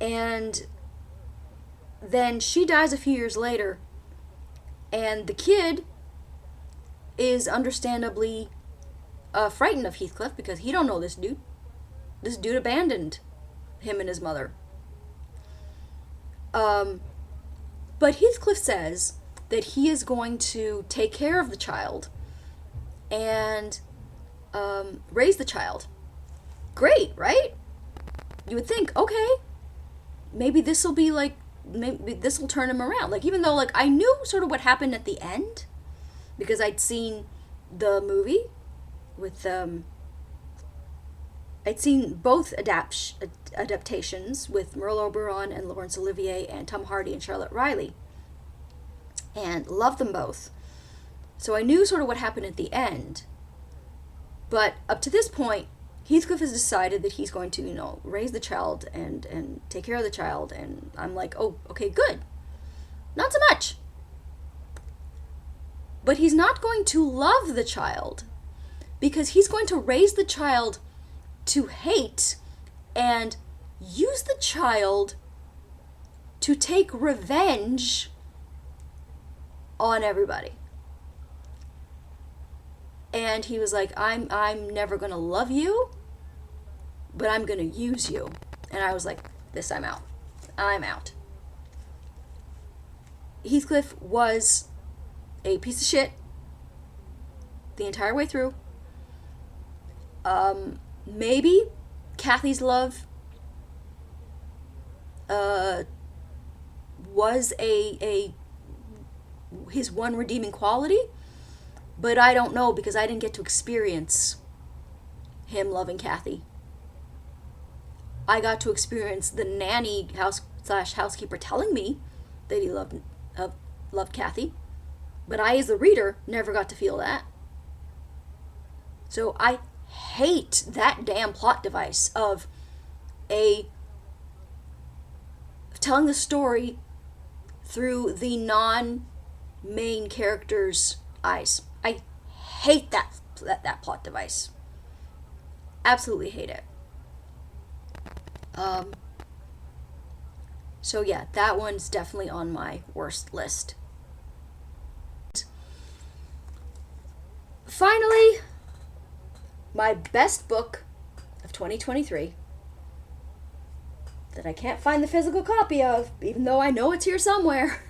And then she dies a few years later, and the kid is understandably frightened of Heathcliff, because he don't know this dude. This dude abandoned him and his mother. But Heathcliff says that he is going to take care of the child and raise the child. Great, right? You would think, okay, maybe this will be like, maybe this will turn him around. Like, even though, like, I knew sort of what happened at the end, because I'd seen the movie with, I'd seen both adaptations with Merle Oberon and Laurence Olivier and Tom Hardy and Charlotte Riley, and loved them both. So I knew sort of what happened at the end. But up to this point, Heathcliff has decided that he's going to, raise the child and take care of the child. And I'm like, oh, okay, good. Not so much. But he's not going to love the child, because he's going to raise the child to hate and use the child to take revenge on everybody. And he was like, I'm never going to love you, but I'm going to use you. And I was like, I'm out. I'm out. Heathcliff was a piece of shit the entire way through. Maybe Cathy's love was his one redeeming quality. But I don't know, because I didn't get to experience him loving Cathy. I got to experience the nanny housekeeper telling me that he loved Cathy. But I, as the reader, never got to feel that. So I hate that damn plot device of telling the story through the non-main character's eyes. I hate that plot device. Absolutely hate it. So yeah, that one's definitely on my worst list. Finally, my best book of 2023 that I can't find the physical copy of, even though I know it's here somewhere,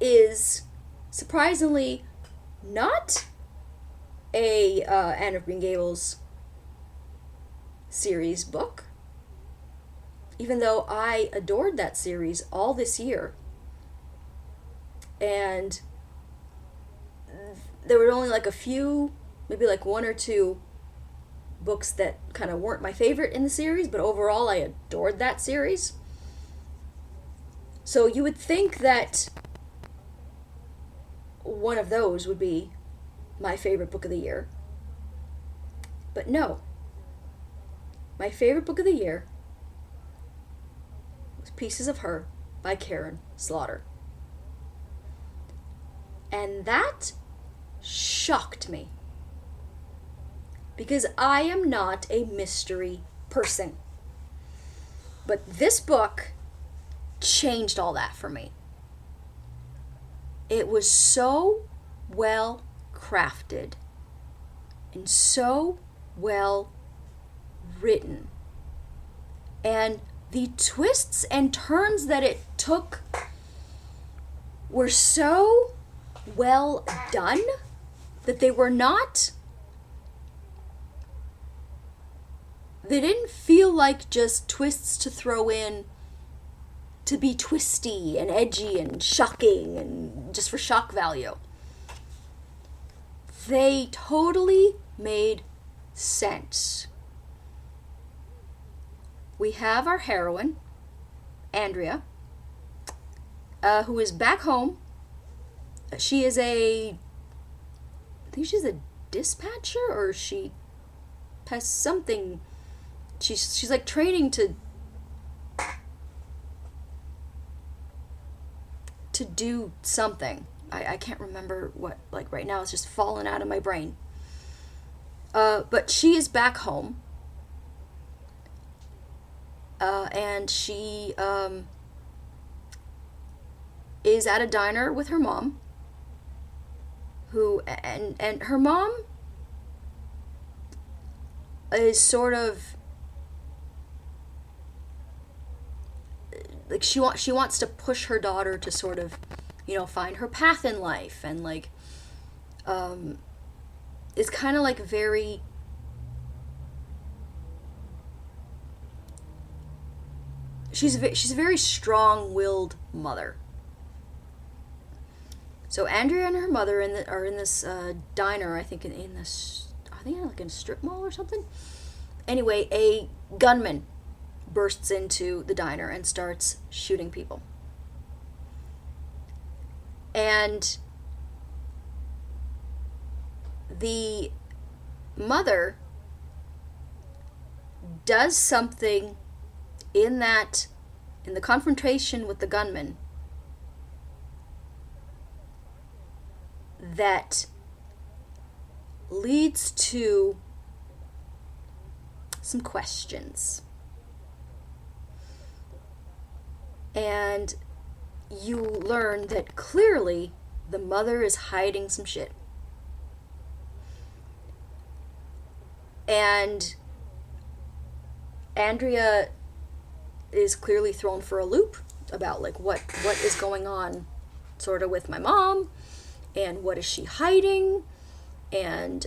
is surprisingly not a Anne of Green Gables series book, even though I adored that series all this year. And there were only like a few, maybe like one or two books that kind of weren't my favorite in the series, but overall I adored that series. So you would think that one of those would be my favorite book of the year. But no. My favorite book of the year was Pieces of Her by Karin Slaughter. And that shocked me. Because I am not a mystery person. But this book changed all that for me. It was so well crafted and so well written. And the twists and turns that it took were so well done that they didn't feel like just twists to throw in to be twisty and edgy and shocking and just for shock value. They totally made sense. We have our heroine, Andrea, who is back home. She is I think she's a dispatcher, or she has something. She's like training to do something. I can't remember what, like right now it's just fallen out of my brain. But she is back home. And she is at a diner with her mom, and her mom is sort of like she wants to push her daughter to sort of, find her path in life, and like is kind of like very she's a very strong-willed mother. So Andrea and her mother are in this diner, I think in this, I think like in a strip mall or something. Anyway, a gunman bursts into the diner and starts shooting people. And the mother does something in the confrontation with the gunman that leads to some questions. And you learn that clearly the mother is hiding some shit. And Andrea is clearly thrown for a loop about like what is going on sort of with my mom, and what is she hiding, and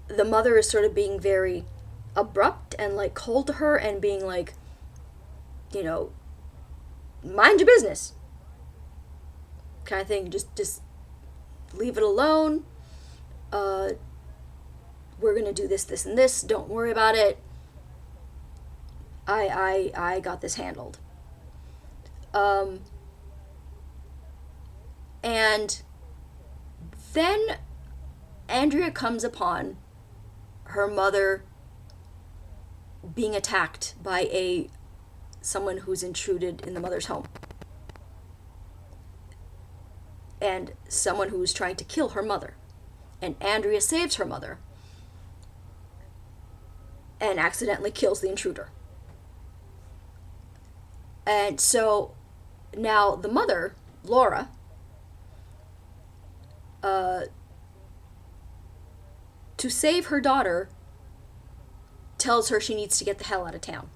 the mother is sort of being very abrupt and like cold to her, and being like, mind your business kind of thing, just leave it alone, we're gonna do this and this, don't worry about it, I got this handled. And then Andrea comes upon her mother being attacked by someone who's intruded in the mother's home, and someone who's trying to kill her mother. And Andrea saves her mother and accidentally kills the intruder. And so now the mother, Laura, to save her daughter, tells her she needs to get the hell out of town.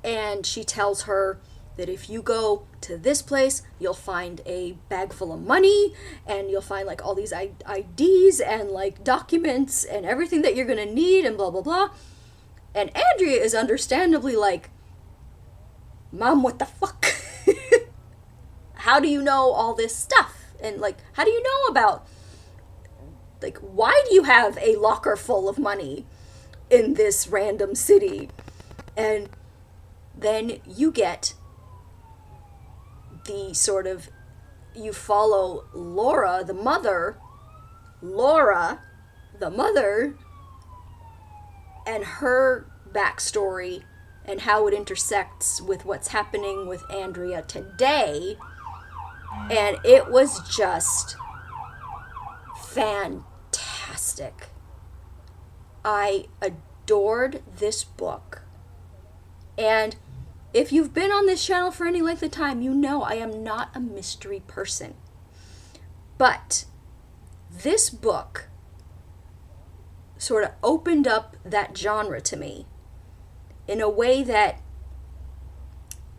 And she tells her that if you go to this place, you'll find a bag full of money, and you'll find like all these IDs and like documents and everything that you're gonna need, and blah blah blah. And Andrea is understandably like, Mom, what the fuck? How do you know all this stuff? And like, how do you know about, like, why do you have a locker full of money in this random city? And then you get the sort of, you follow Laura, the mother, and her backstory and how it intersects with what's happening with Andrea today. And it was just fantastic. I adored this book. And if you've been on this channel for any length of time, you know I am not a mystery person. But this book sort of opened up that genre to me in a way that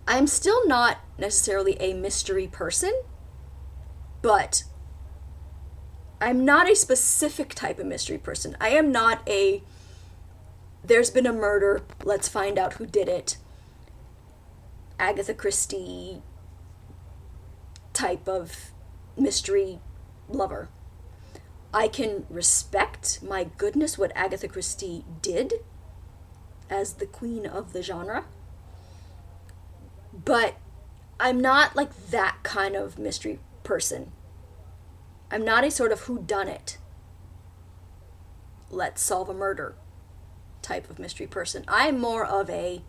I'm still not necessarily a mystery person, but I'm not a specific type of mystery person. I am not a, there's been a murder, let's find out who did it, Agatha Christie type of mystery lover. I can respect, my goodness, what Agatha Christie did as the queen of the genre, but I'm not like that kind of mystery person. I'm not a sort of whodunit, let's solve a murder type of mystery person. I'm more of a,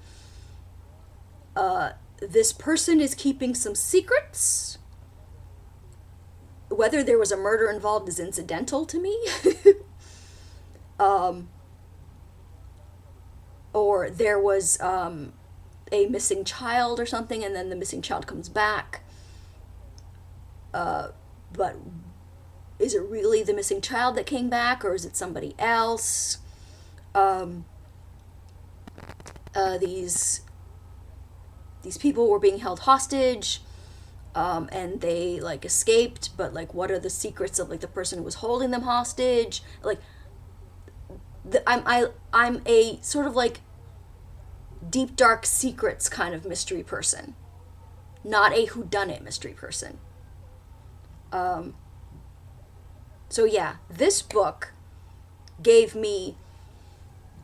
this person is keeping some secrets. Whether there was a murder involved is incidental to me. Or there was a missing child or something, and then the missing child comes back. But is it really the missing child that came back, or is it somebody else? These people were being held hostage, and they like escaped, but like what are the secrets of like the person who was holding them hostage? Like I'm a sort of like deep dark secrets kind of mystery person, not a whodunit mystery person. So yeah, this book gave me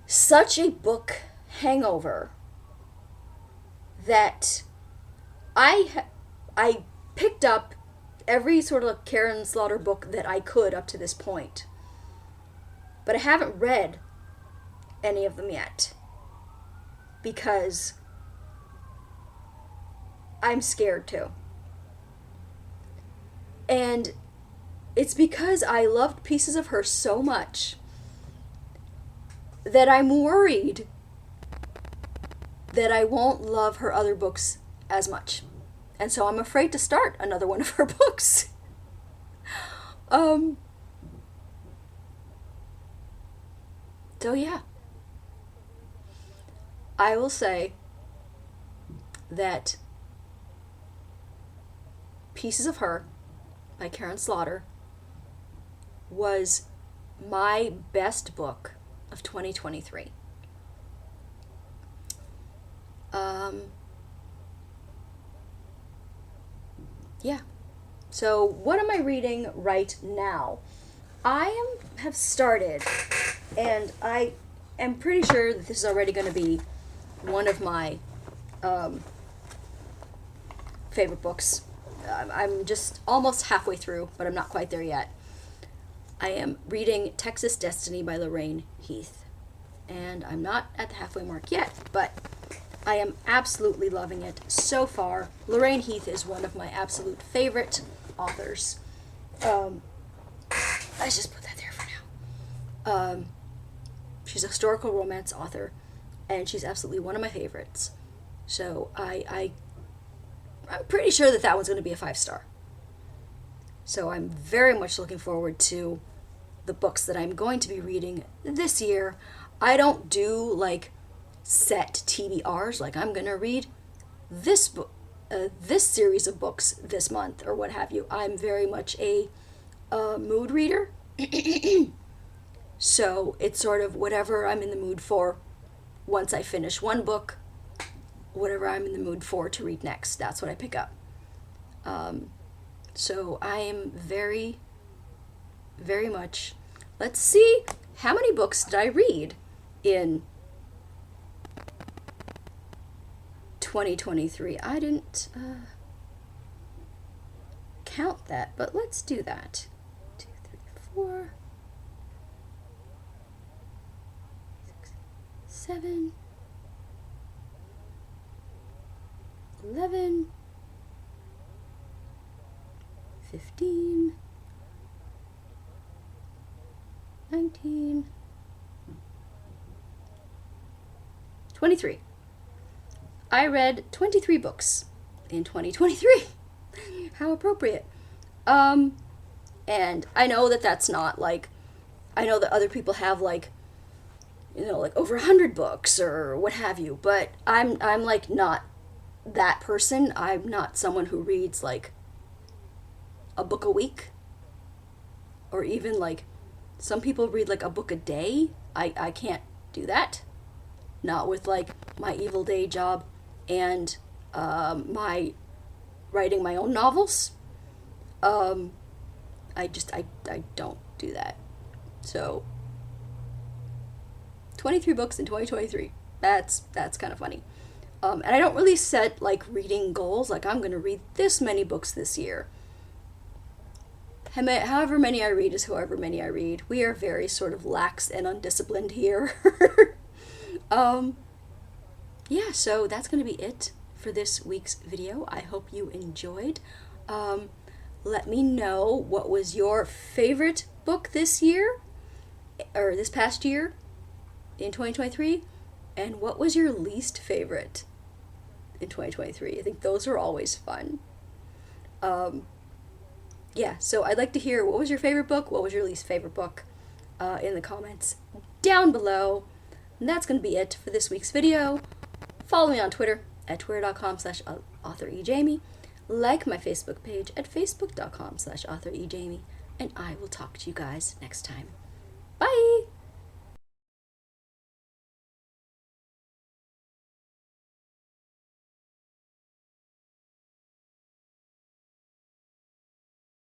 such a book hangover that I picked up every sort of Karen Slaughter book that I could up to this point. But I haven't read any of them yet because I'm scared to. And it's because I loved pieces of her so much that I'm worried that I won't love her other books as much. And so I'm afraid to start another one of her books. So yeah. I will say that Pieces of Her by Karen Slaughter was my best book of 2023. Yeah. So what am I reading right now? Have started, and I am pretty sure that this is already going to be one of my favorite books. I'm just almost halfway through, but I'm not quite there yet. I am reading Texas Destiny by Lorraine Heath, and I'm not at the halfway mark yet, but I am absolutely loving it so far. Lorraine Heath is one of my absolute favorite authors. Let's just put that there for now. She's a historical romance author, and she's absolutely one of my favorites. So I'm pretty sure that one's going to be a 5-star. So I'm very much looking forward to the books that I'm going to be reading this year. I don't do like set TBRs, like I'm gonna read this book, this series of books this month, or what have you. I'm very much a mood reader. So it's sort of whatever I'm in the mood for. Once I finish one book, whatever I'm in the mood for to read next, that's what I pick up. So I am very, very much, let's see, how many books did I read in 2023? I didn't count that, but let's do that. 2, 3, 4, 6, 7, 11, 15, 19, 23. I read 23 books in 2023. How appropriate. And I know that that's not like, I know that other people have like, you know, like over 100 books or what have you, but I'm like not that person. I'm not someone who reads like a book a week, or even like some people read like a book a day. I can't do that. Not with like my evil day job and my writing my own novels. I don't do that. So 23 books in 2023. That's kind of funny. And I don't really set like reading goals, like I'm going to read this many books this year. However many I read is however many I read. We are very sort of lax and undisciplined here. Yeah, so that's going to be it for this week's video. I hope you enjoyed. Let me know what was your favorite book this year, or this past year in 2023, and what was your least favorite in 2023. I think those are always fun. Yeah, so I'd like to hear what was your favorite book, what was your least favorite book, in the comments down below. And that's going to be it for this week's video. Follow me on Twitter at twitter.com/authorejamie. Like my Facebook page at facebook.com/authorejamie. And I will talk to you guys next time. Bye!